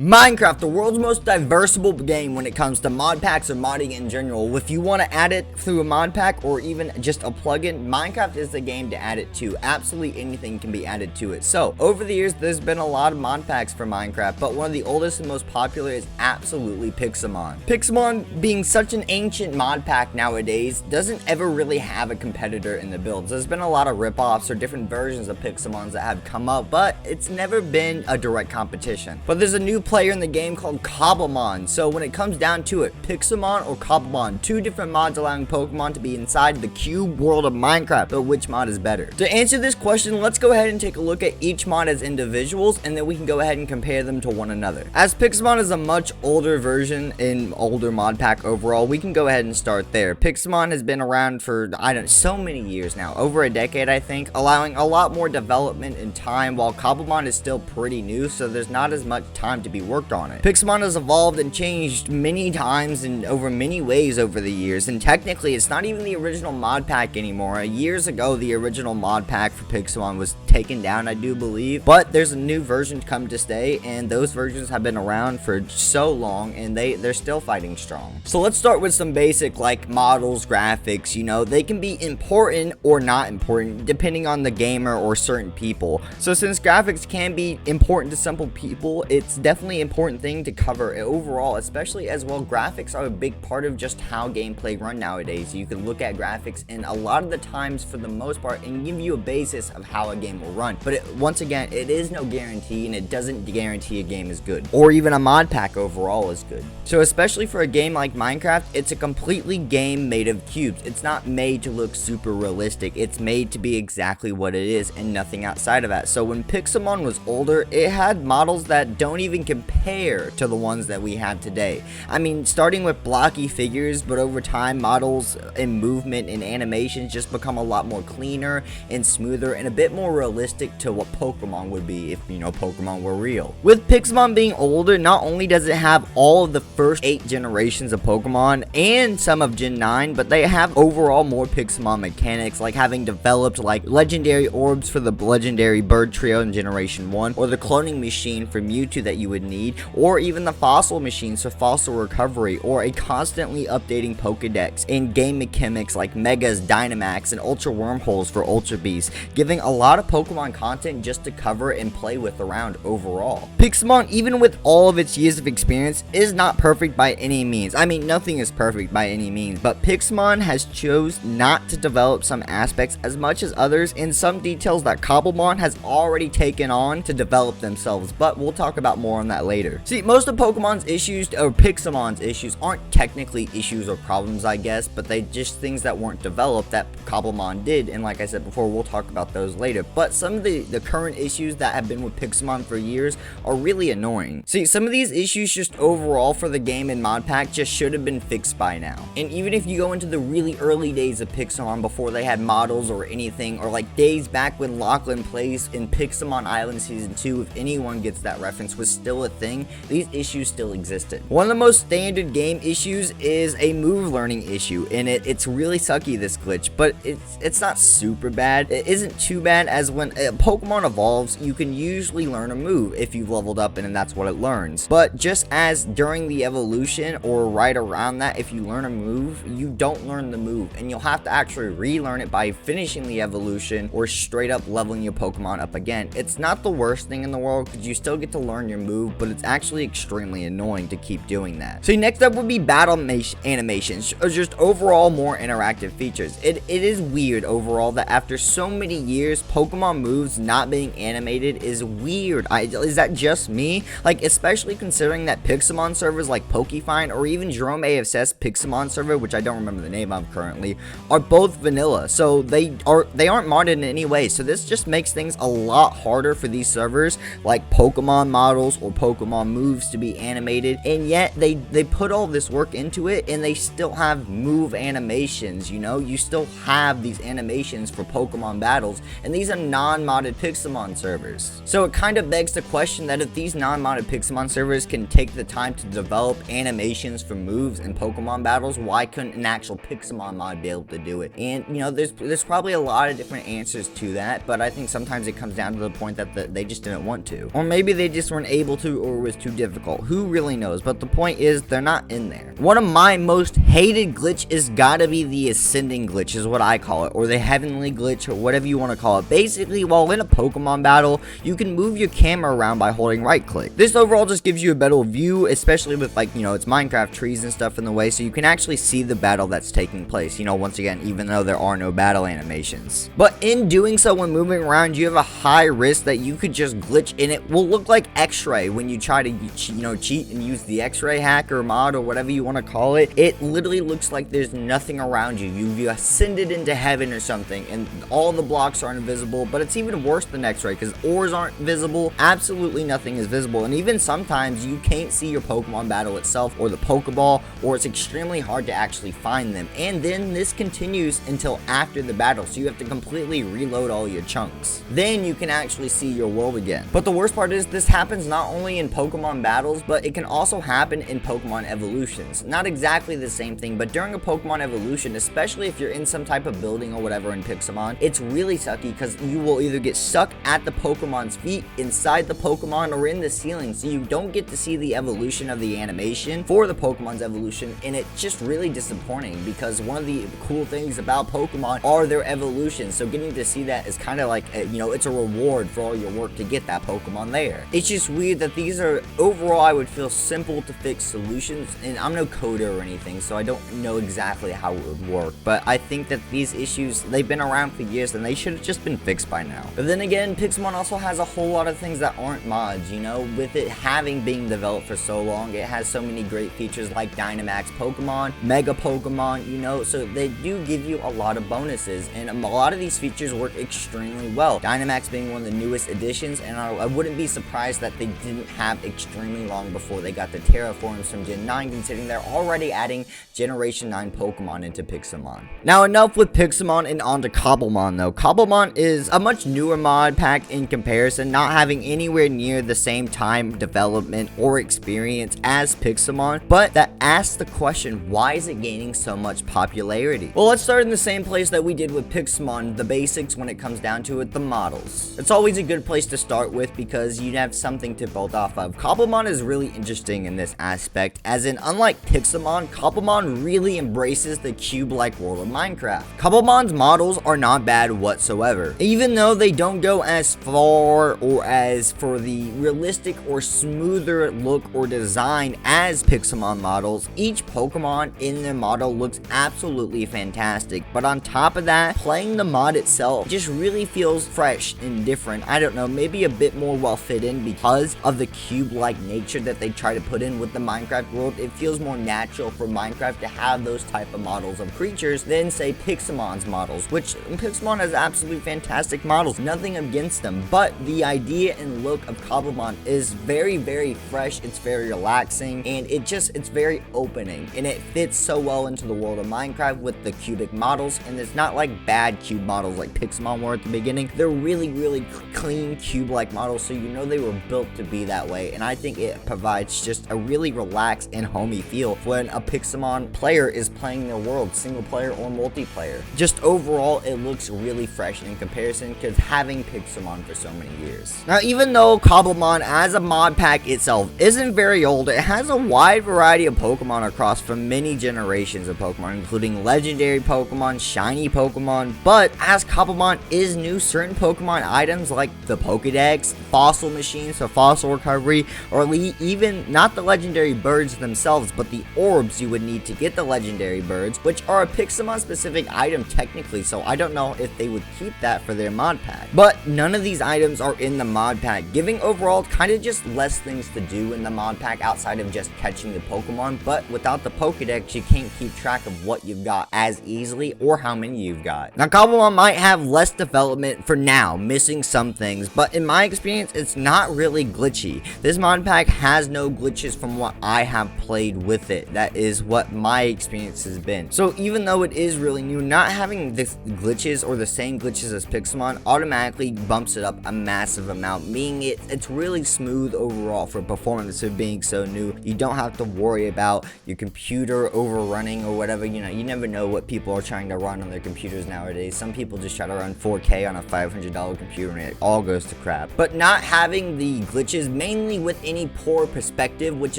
Minecraft, the world's most diversible game when it comes to mod packs or modding in general. If you want to add it through a mod pack or even just a plugin, Minecraft is the game to add it to. Absolutely anything can be added to it. So, over the years, there's been a lot of mod packs for Minecraft, but one of the oldest and most popular is absolutely Pixelmon. Pixelmon, being such an ancient mod pack nowadays, doesn't ever really have a competitor in the builds. There's been a lot of ripoffs or different versions of Pixelmons that have come up, but it's never been a direct competition. But there's a new player in the game called Cobblemon. So when it comes down to it, Pixelmon or Cobblemon, two different mods allowing Pokemon to be inside the cube world of Minecraft, but which mod is better? To answer this question, let's go ahead and take a look at each mod as individuals, and then we can go ahead and compare them to one another. As Pixelmon is a much older version in older mod pack overall, we can go ahead and start there. Pixelmon has been around for, so many years now, over a decade I think, allowing a lot more development and time, while Cobblemon is still pretty new, so there's not as much time to be worked on it. Pixelmon has evolved and changed many times and over many ways over the years, and technically it's not even the original mod pack anymore. Years ago, the original mod pack for Pixelmon was taken down, I do believe, but there's a new version come to stay, and those versions have been around for so long, and they're still fighting strong. So let's start with some basic like models, graphics. You know, they can be important or not important depending on the gamer or certain people. So since graphics can be important to simple people, it's definitely an important thing to cover overall, especially as well. Graphics are a big part of just how gameplay run nowadays. You can look at graphics and a lot of the times, for the most part, and give you a basis of how a game will run. But once again, it is no guarantee, and it doesn't guarantee a game is good or even a mod pack overall is good. So especially for a game like Minecraft, it's a completely game made of cubes. It's not made to look super realistic. It's made to be exactly what it is and nothing outside of that. So when Pixelmon was older, it had models that don't even compare to the ones that we have today. I mean, starting with blocky figures, but over time models and movement and animations just become a lot more cleaner and smoother and a bit more realistic to what Pokemon would be if, you know, Pokemon were real. With Pixelmon being older, not only does it have all of the first 8 generations of Pokemon and some of Gen 9, but they have overall more Pixelmon mechanics, like having developed like legendary orbs for the legendary bird trio in Generation 1, or the cloning machine for Mewtwo that you would need, or even the fossil machines for fossil recovery, or a constantly updating Pokedex and game mechanics like Megas, Dynamax, and Ultra Wormholes for Ultra Beasts, giving a lot of Pokemon content just to cover and play with around overall. Pixelmon, even with all of its years of experience, is not perfect by any means. I mean, nothing is perfect by any means, but Pixelmon has chose not to develop some aspects as much as others, and some details that Cobblemon has already taken on to develop themselves, but we'll talk about more on that later. See, most of Pokemon's issues, or Pixelmon's issues, aren't technically issues or problems, I guess, but they just things that weren't developed that Cobblemon did, and like I said before, we'll talk about those later. But some of the current issues that have been with Pixelmon for years are really annoying. See, some of these issues just overall for the game and mod pack just should have been fixed by now. And even if you go into the really early days of Pixelmon before they had models or anything, or like days back when Lachlan Plays in Pixelmon Island Season 2, if anyone gets that reference, was still a thing, these issues still existed. One of the most standard game issues is a move learning issue, and it's really sucky, this glitch, but it's not super bad. It isn't too bad, as when a Pokemon evolves, you can usually learn a move if you've leveled up and that's what it learns. But just as during the evolution or right around that, if you learn a move, you don't learn the move, and you'll have to actually relearn it by finishing the evolution or straight up leveling your Pokemon up again. It's not the worst thing in the world because you still get to learn your move, but it's actually extremely annoying to keep doing that. So next up would be battle animations, or just overall more interactive features. It is weird overall that after so many years, Pokemon moves not being animated is weird. Is that just me? Like, especially considering that Pixelmon servers like Pokefind or even Jerome AFS Pixelmon server, which I don't remember the name of currently, are both vanilla, so they aren't modded in any way. So this just makes things a lot harder for these servers like Pokemon models or Pokemon moves to be animated, and yet they put all this work into it and they still have move animations. You know, you still have these animations for Pokemon battles, and these are not non-modded Pixelmon servers. So it kind of begs the question that if these non-modded Pixelmon servers can take the time to develop animations for moves and Pokemon battles, why couldn't an actual Pixelmon mod be able to do it? And you know, there's probably a lot of different answers to that, but I think sometimes it comes down to the point that they just didn't want to, or maybe they just weren't able to, or it was too difficult. Who really knows? But the point is, they're not in there. One of my most hated glitch is gotta be the ascending glitch, is what I call it, or the heavenly glitch, or whatever you want to call it. Basically, while in a Pokemon battle, you can move your camera around by holding right click. This overall just gives you a better view, especially with, like, you know, it's Minecraft trees and stuff in the way, so you can actually see the battle that's taking place, you know, once again, even though there are no battle animations. But in doing so, when moving around, you have a high risk that you could just glitch, and it will look like X-ray when you try to, you know, cheat and use the X-ray hack or mod or whatever you want to call it. It literally looks like there's nothing around you. You've ascended into heaven or something, and all the blocks are invisible. But it's even worse than X-ray, because ores aren't visible. Absolutely nothing is visible, and even sometimes you can't see your Pokemon battle itself or the Pokeball, or it's extremely hard to actually find them. And then this continues until after the battle, so you have to completely reload all your chunks. Then you can actually see your world again. But the worst part is, this happens not only in Pokemon battles, but it can also happen in Pokemon evolutions. Not exactly the same thing, but during a Pokemon evolution, especially if you're in some type of building or whatever in Pixelmon, it's really sucky because you will either get stuck at the Pokemon's feet, inside the Pokemon, or in the ceiling, so you don't get to see the evolution of the animation for the Pokemon's evolution, and it's just really disappointing because one of the cool things about Pokemon are their evolutions, so getting to see that is kind of like, you know, it's a reward for all your work to get that Pokemon there. It's just weird that these are, overall, I would feel simple to fix solutions, and I'm no coder or anything, so I don't know exactly how it would work, but I think that these issues, they've been around for years, and they should have just been fixed by now. But then again, Pixelmon also has a whole lot of things that aren't mods, you know, with it having been developed for so long, it has so many great features like Dynamax Pokemon, Mega Pokemon, you know, so they do give you a lot of bonuses, and a lot of these features work extremely well. Dynamax being one of the newest additions, and I wouldn't be surprised that they didn't have extremely long before they got the Terraforms from Gen 9, considering they're already adding Generation 9 Pokemon into Pixelmon. Now, enough with Pixelmon and on to Cobblemon, though. Cobblemon is a much newer mod pack in comparison, not having anywhere near the same time development or experience as Pixelmon, but that asks the question, why is it gaining so much popularity? Well, let's start in the same place that we did with Pixelmon, the basics when it comes down to it, the models. It's always a good place to start with because you have something to build off of. Cobblemon is really interesting in this aspect, as in, unlike Pixelmon, Cobblemon really embraces the cube-like world of Minecraft. Cobblemon's models are not bad whatsoever, even though they don't go as far or as for the realistic or smoother look or design as Pixelmon models. Each Pokemon in their model looks absolutely fantastic, but on top of that, playing the mod itself just really feels fresh and different. I don't know, maybe a bit more well fit in because of the cube-like nature that they try to put in with the Minecraft world. It feels more natural for Minecraft to have those type of models of creatures than, say, Pixelmon's models, which Pixelmon has absolutely fantastic models, nothing against them, but the idea and look of Cobblemon is very, very fresh, it's very relaxing, and it's very opening, and it fits so well into the world of Minecraft with the cubic models, and it's not like bad cube models like Pixelmon were at the beginning. They're really, really clean cube-like models, so you know they were built to be that way, and I think it provides just a really relaxed and homey feel when a Pixelmon player is playing their world, single player or multiplayer. Just overall, it looks really fresh in comparison because having Pixelmon for so many years. Now, even though Cobblemon as a mod pack itself isn't very old, it has a wide variety of Pokemon across from many generations of Pokemon, including legendary Pokemon, shiny Pokemon, but as Cobblemon is new, certain Pokemon items like the Pokedex, fossil machines for fossil recovery, or even not the legendary birds themselves, but the orbs you would need to get the legendary birds, which are a Pixelmon specific item technically, so I don't know if they would keep that for their mod pack. But none of these items are in the mod pack, giving overall kind of just less things to do in the mod pack outside of just catching the Pokemon, but without the Pokedex, you can't keep track of what you've got as easily or how many you've got. Now, Cobblemon might have less development for now, missing some things, but in my experience, it's not really glitchy. This mod pack has no glitches from what I have played with it. That is what my experience has been. So even though it is really new, not having the glitches or the same glitches as Pixelmon Pixelmon automatically bumps it up a massive amount, meaning it's really smooth overall for performance of being so new. You don't have to worry about your computer overrunning or whatever. You know, you never know what people are trying to run on their computers nowadays. Some people just try to run 4K on a $500 computer and it all goes to crap. But not having the glitches, mainly with any poor perspective, which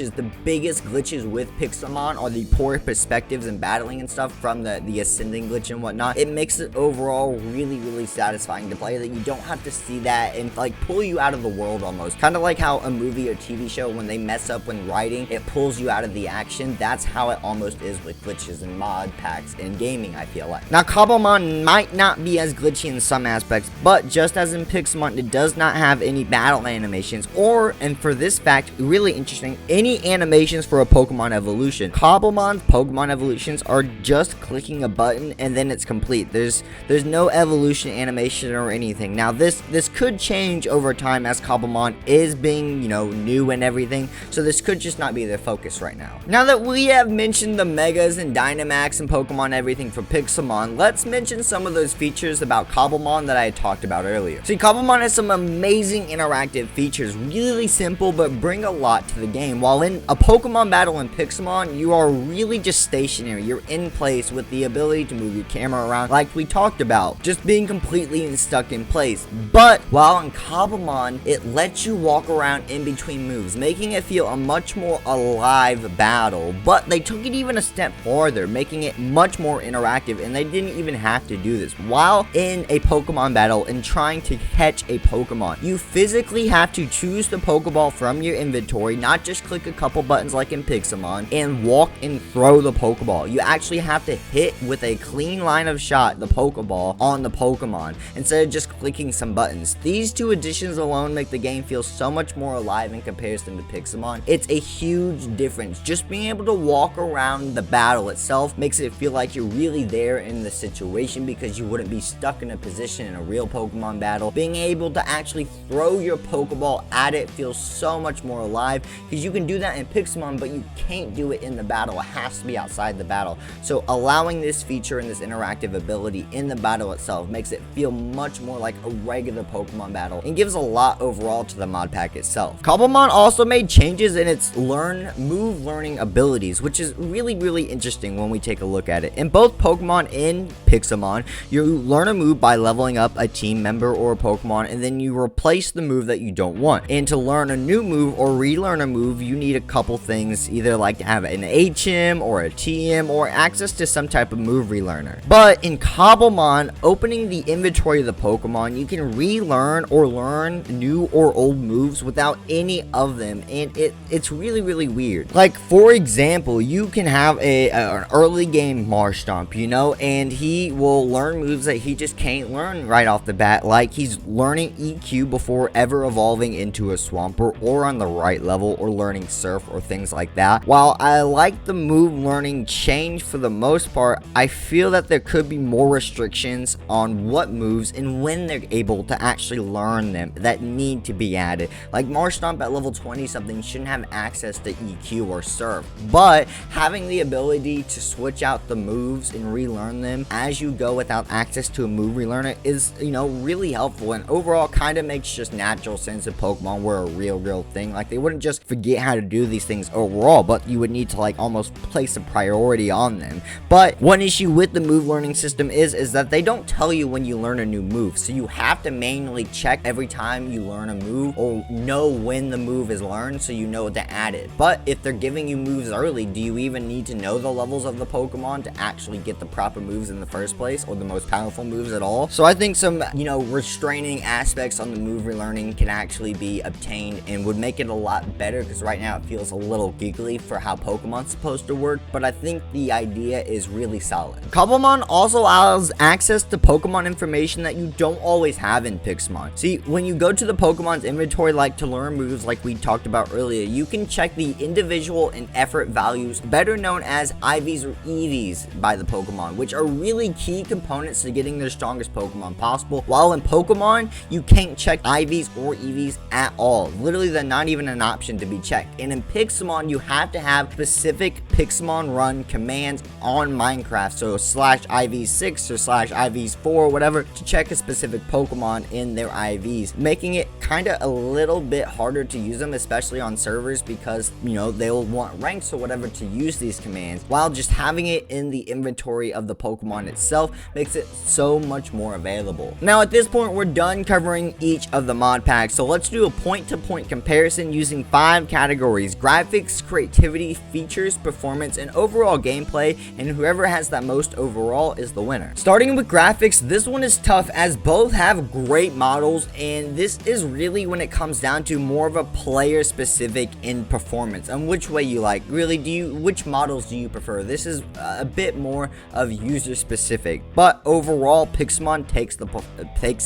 is the biggest glitches with Pixelmon, are the poor perspectives and battling and stuff from the ascending glitch and whatnot. It makes it overall really satisfying to play, that you don't have to see that and like pull you out of the world almost. Kind of like how a movie or TV show, when they mess up when writing, it pulls you out of the action. That's how it almost is with glitches and mod packs in gaming, I feel like. Now, Cobblemon might not be as glitchy in some aspects, but just as in Pixelmon, it does not have any battle animations or, and for this fact, really interesting, any animations for a Pokemon evolution. Cobblemon's Pokemon evolutions are just clicking a button and then it's complete. There's no evolution animation or anything. Now this could change over time as Cobblemon is being, you know, new and everything, so this could just not be their focus right now. Now that we have mentioned the Megas and Dynamax and Pokemon everything for Pixelmon, let's mention some of those features about Cobblemon that I had talked about earlier. See, Cobblemon has some amazing interactive features, really simple but bring a lot to the game. While in a Pokemon battle in Pixelmon, you are really just stationary. You're in place with the ability to move your camera around like we talked about, just being completely stuck in place. But while in Cobblemon, it lets you walk around in between moves, making it feel a much more alive battle. But they took it even a step farther, making it much more interactive, and they didn't even have to do this. While in a Pokemon battle and trying to catch a Pokemon, you physically have to choose the Pokeball from your inventory, not just click a couple buttons like in Pixelmon, and walk and throw the Pokeball. You actually have to hit with a clean line of shot the Pokeball on the Pokemon instead of just clicking some buttons. These two additions alone make the game feel so much more alive in comparison to Pixelmon. It's a huge difference. Just being able to walk around the battle itself makes it feel like you're really there in the situation, because you wouldn't be stuck in a position in a real Pokemon battle. Being able to actually throw your Pokeball at it feels so much more alive, because you can do that in Pixelmon, but you can't do it in the battle. It has to be outside the battle. So allowing this feature and this interactive ability in the battle itself makes it feel much more like a regular Pokemon battle and gives a lot overall to the mod pack itself. Cobblemon also made changes in its move learning abilities, which is really interesting when we take a look at it. In both Pokemon and Pixelmon, you learn a move by leveling up a team member or a Pokemon, and then you replace the move that you don't want. And to learn a new move or relearn a move, you need a couple things, either like to have an HM or a TM or access to some type of move relearner. But in Cobblemon, opening the inventory of the Pokemon, you can relearn or learn new or old moves without any of them, and it's really weird. Like, for example, you can have an early game Marshtomp, you know, and he will learn moves that he just can't learn right off the bat, like he's learning EQ before ever evolving into a Swampert or on the right level, or learning Surf or things like that. While I like the move learning change for the most part, I feel that there could be more restrictions on what moves and when they're able to actually learn them that need to be added. Like Marshtomp at level 20 something shouldn't have access to EQ or Surf, but having the ability to switch out the moves and relearn them as you go without access to a move relearner is, you know, really helpful, and overall kind of makes just natural sense if Pokemon were a real thing. Like, they wouldn't just forget how to do these things overall, but you would need to like almost place a priority on them. But one issue with the move learning system is that they don't tell you when you learn a new move, so you have to manually check every time you learn a move, or know when the move is learned so you know to add it. But if they're giving you moves early, do you even need to know the levels of the Pokemon to actually get the proper moves in the first place, or the most powerful moves at all? So I think some, you know, restraining aspects on the move relearning can actually be obtained and would make it a lot better, because right now it feels a little giggly for how Pokemon's supposed to work, but I think the idea is really solid. Cobblemon also allows access to Pokemon information that you don't always have in Pixelmon. See, when you go to the Pokemon's inventory, like to learn moves like we talked about earlier, you can check the individual and effort values, better known as IVs or EVs, by the Pokemon, which are really key components to getting their strongest Pokemon possible. While in Pokemon, you can't check IVs or EVs at all. Literally, they're not even an option to be checked. And in Pixelmon, you have to have specific Pixelmon run commands on Minecraft, so /IV6 or /IV4, whatever, to check check a specific Pokemon in their IVs, making it kind of a little bit harder to use them, especially on servers, because, you know, they'll want ranks or whatever to use these commands, while just having it in the inventory of the Pokemon itself makes it so much more available. Now at this point, we're done covering each of the mod packs, so let's do a point-to-point comparison using 5 categories: graphics, creativity, features, performance, and overall gameplay, and whoever has that most overall is the winner. Starting with graphics, this one is tough as both have great models, and this is really, when it comes down to, more of a player specific in performance and which way you like. Really, which models do you prefer? This is a bit more of user specific, but overall Pixelmon takes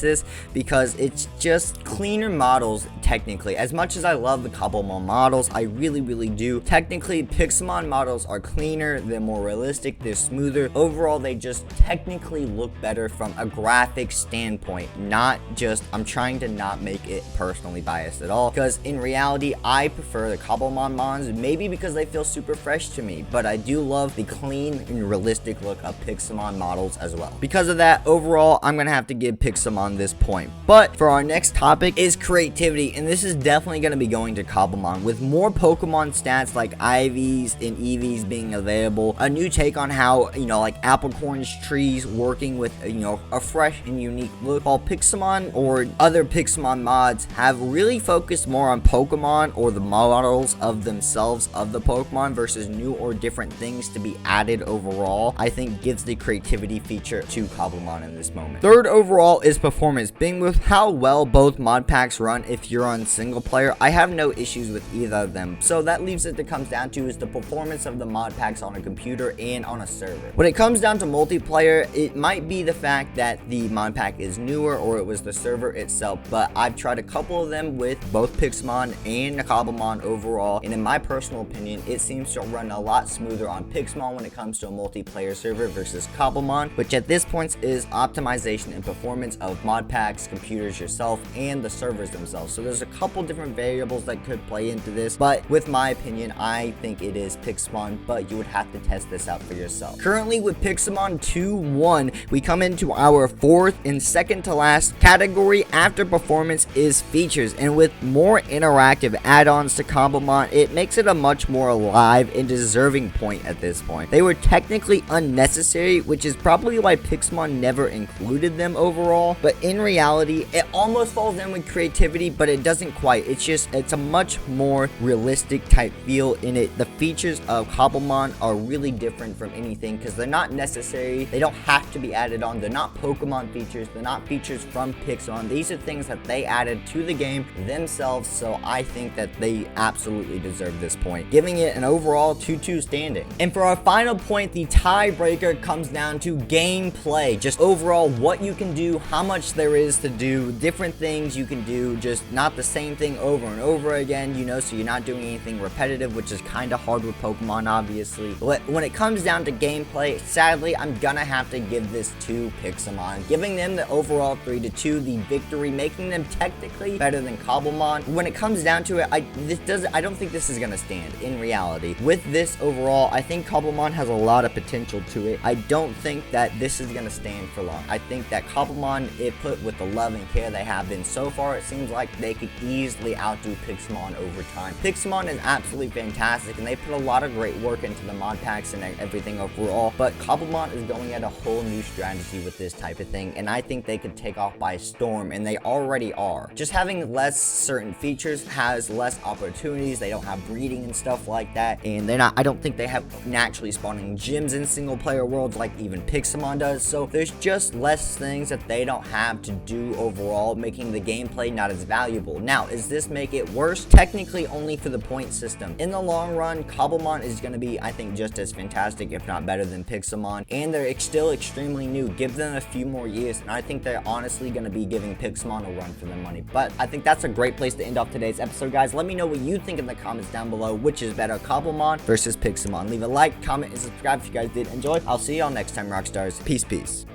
this because it's just cleaner models. Technically, as much as I love the Cobblemon models, I really do, technically Pixelmon models are cleaner, they're more realistic, they're smoother. Overall, they just technically look better from a graphic standpoint. Not just, I'm trying to not make it personally biased at all, because in reality I prefer the Cobblemon mons, maybe because they feel super fresh to me, but I do love the clean and realistic look of Pixelmon models as well. Because of that, overall I'm gonna have to give Pixelmon this point. But for our next topic is creativity, and this is definitely going to be going to Cobblemon, with more Pokemon stats like IVs and EVs being available, a new take on how, you know, like Apricorn's trees working with, you know, a fresh and unique look, while Pixelmon or other Pixelmon mods have really focused more on Pokemon or the models of themselves of the Pokemon versus new or different things to be added overall, I think gives the creativity feature to Cobblemon in this moment. Third overall is performance, being with how well both mod packs run. If you're on single player, I have no issues with either of them, so that leaves it that comes down to is the performance of the mod packs on a computer and on a server. When it comes down to multiplayer, it might be the fact that the mod pack is newer or it was the server itself, but I've tried a couple of them with both Pixelmon and Cobblemon overall, and in my personal opinion, it seems to run a lot smoother on Pixelmon when it comes to a multiplayer server versus Cobblemon, which at this point is optimization and performance of mod packs, computers yourself, and the servers themselves. So there's a couple different variables that could play into this, but with my opinion, I think it is Pixelmon, but you would have to test this out for yourself. Currently with Pixelmon 2-1, we come into our fourth and second to last category after performance is features, and with more interactive add-ons to Cobblemon, it makes it a much more alive and deserving point at this point. They were technically unnecessary, which is probably why Pixelmon never included them overall, but in reality, it almost falls in with creativity, but it doesn't quite. It's a much more realistic type feel in it. The features of Cobblemon are really different from anything because they're not necessary. They don't have to be added on. They're not Pokemon features. They're not features from Pixelmon. These are things that they added to the game themselves, so I think that they absolutely deserve this point, giving it an overall 2-2 standing. And for our final point, the tiebreaker comes down to gameplay. Just overall what you can do, how much there is to do, different things you can do, just not the same thing over and over again, you know, so you're not doing anything repetitive, which is kind of hard with Pokemon, obviously. But when it comes down to gameplay, sadly, I'm gonna have to give this to Pixelmon, giving them the overall 3-2, the victory, making them technically better than Cobblemon. When it comes down to it, I don't think this is gonna stand in reality. With this overall, I think Cobblemon has a lot of potential to it. I don't think that this is gonna stand for long. I think that Cobblemon, if put with the love and care they have been so far, it seems like they could easily outdo Pixelmon over time. Pixelmon is absolutely fantastic, and they put a lot of great work into the mod packs and everything overall, but Cobblemon is going at a whole new strategy with this type of thing, and I think they could take off by storm, and they already are. Just having less certain features has less opportunities. They don't have breeding and stuff like that, and I don't think they have naturally spawning gyms in single player worlds like even Pixelmon does, so there's just less things that they don't have to do overall, making the gameplay not as valuable. Now, does this make it worse? Technically only for the point system. In the long run, Cobblemon is going to be, I think, just as fantastic, if not better than Pixelmon, and they're still extremely new. Give them a few more years, and I think they're honestly going to be giving Pixelmon a run for their money. But I think that's a great place to end off today's episode, guys. Let me know what you think in the comments down below, which is better, Cobblemon versus Pixelmon. Leave a like, comment, and subscribe if you guys did enjoy. I'll see y'all next time, Rockstars. Peace.